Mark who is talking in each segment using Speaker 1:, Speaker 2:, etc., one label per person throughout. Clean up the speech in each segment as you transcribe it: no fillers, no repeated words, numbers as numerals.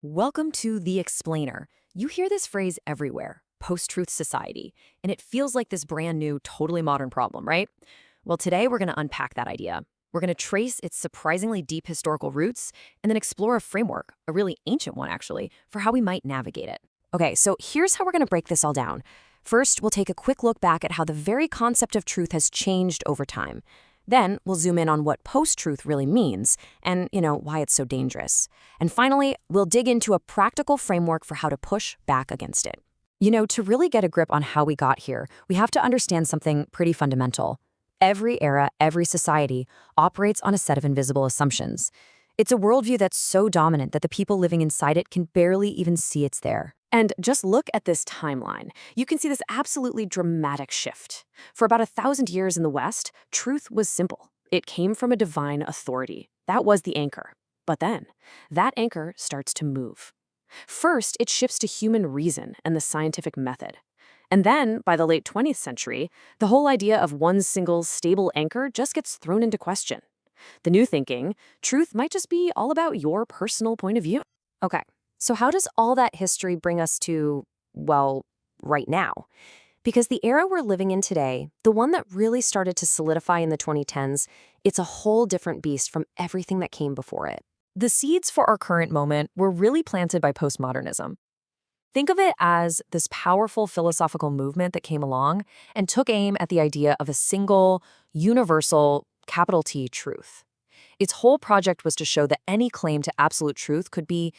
Speaker 1: Welcome to The Explainer. You hear this phrase everywhere, post-truth society, and it feels like this brand new, totally modern problem, right? Well, today we're going to unpack that idea. We're going to trace its surprisingly deep historical roots and then explore a framework, a really ancient one actually, for how we might navigate it. Okay, so here's how we're going to break this all down. First, we'll take a quick look back at how the very concept of truth has changed over time. Then we'll zoom in on what post-truth really means and, why it's so dangerous. And finally, we'll dig into a practical framework for how to push back against it. To really get a grip on how we got here, we have to understand something pretty fundamental. Every era, every society operates on a set of invisible assumptions. It's a worldview that's so dominant that the people living inside it can barely even see it's there. And just look at this timeline. You can see this absolutely dramatic shift. For about 1,000 years in the West, truth was simple. It came from a divine authority. That was the anchor. But then, that anchor starts to move. First, it shifts to human reason and the scientific method. And then, by the late 20th century, the whole idea of one single stable anchor just gets thrown into question. The new thinking, truth might just be all about your personal point of view. Okay. So how does all that history bring us to, well, right now? Because the era we're living in today, the one that really started to solidify in the 2010s, it's a whole different beast from everything that came before it. The seeds for our current moment were really planted by postmodernism. Think of it as this powerful philosophical movement that came along and took aim at the idea of a single, universal, capital T truth. Its whole project was to show that any claim to absolute truth could be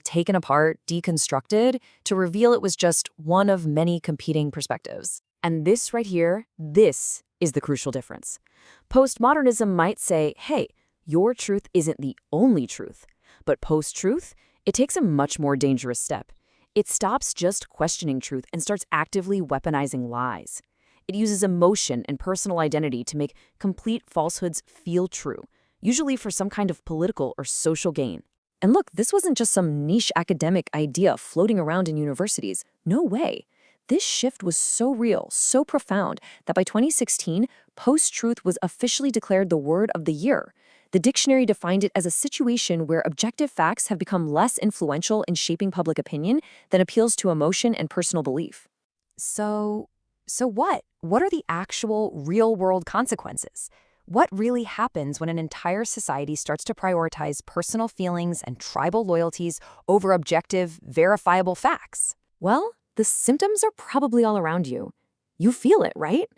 Speaker 1: taken apart, deconstructed, to reveal it was just one of many competing perspectives. And this right here, this is the crucial difference. Postmodernism might say, hey, your truth isn't the only truth. But post-truth, it takes a much more dangerous step. It stops just questioning truth and starts actively weaponizing lies. It uses emotion and personal identity to make complete falsehoods feel true, usually for some kind of political or social gain. And look, this wasn't just some niche academic idea floating around in universities. No way. This shift was so real, so profound, that by 2016, post-truth was officially declared the word of the year. The dictionary defined it as a situation where objective facts have become less influential in shaping public opinion than appeals to emotion and personal belief. So what? What are the actual real-world consequences? What really happens when an entire society starts to prioritize personal feelings and tribal loyalties over objective, verifiable facts? Well, the symptoms are probably all around you. You feel it, right?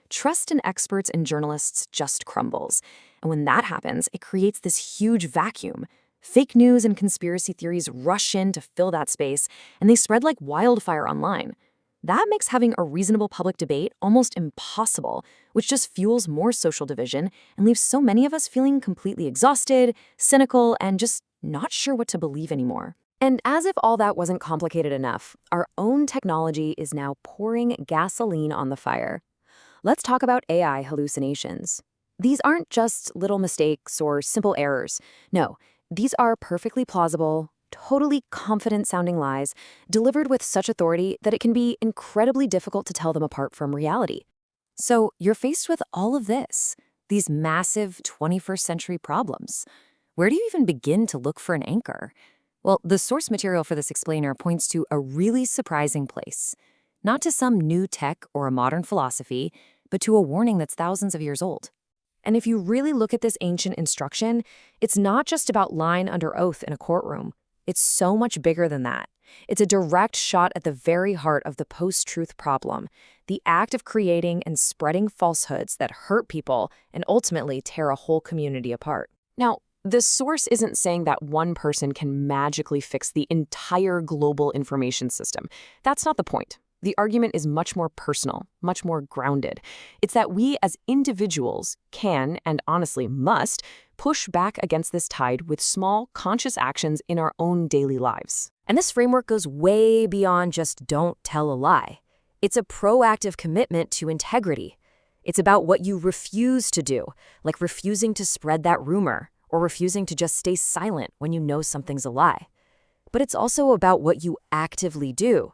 Speaker 1: Trust in experts and journalists just crumbles. And when that happens, it creates this huge vacuum. Fake news and conspiracy theories rush in to fill that space, and they spread like wildfire online. That makes having a reasonable public debate almost impossible, which just fuels more social division and leaves so many of us feeling completely exhausted, cynical, and just not sure what to believe anymore. And as if all that wasn't complicated enough, our own technology is now pouring gasoline on the fire. Let's talk about AI hallucinations. These aren't just little mistakes or simple errors. No, these are perfectly plausible, totally confident-sounding lies delivered with such authority that it can be incredibly difficult to tell them apart from reality. So you're faced with all of this, these massive 21st century problems. Where do you even begin to look for an anchor? Well, the source material for this explainer points to a really surprising place. Not to some new tech or a modern philosophy, but to a warning that's thousands of years old. And if you really look at this ancient instruction, it's not just about lying under oath in a courtroom. It's so much bigger than that. It's a direct shot at the very heart of the post-truth problem, the act of creating and spreading falsehoods that hurt people and ultimately tear a whole community apart. Now, the source isn't saying that one person can magically fix the entire global information system. That's not the point. The argument is much more personal, much more grounded. It's that we as individuals can, and honestly must, push back against this tide with small, conscious actions in our own daily lives. And this framework goes way beyond just don't tell a lie. It's a proactive commitment to integrity. It's about what you refuse to do, like refusing to spread that rumor or refusing to just stay silent when you know something's a lie. But it's also about what you actively do,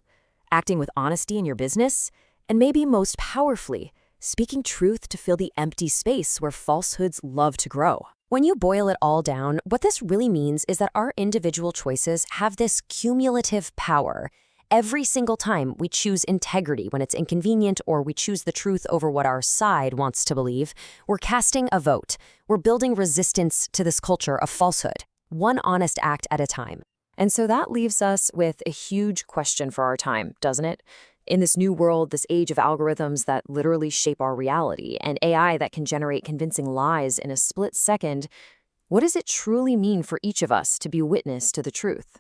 Speaker 1: acting with honesty in your business, and maybe most powerfully, speaking truth to fill the empty space where falsehoods love to grow. When you boil it all down, what this really means is that our individual choices have this cumulative power. Every single time we choose integrity when it's inconvenient or we choose the truth over what our side wants to believe, we're casting a vote. We're building resistance to this culture of falsehood, one honest act at a time. And so that leaves us with a huge question for our time, doesn't it? In this new world, this age of algorithms that literally shape our reality, and AI that can generate convincing lies in a split second, what does it truly mean for each of us to be witness to the truth?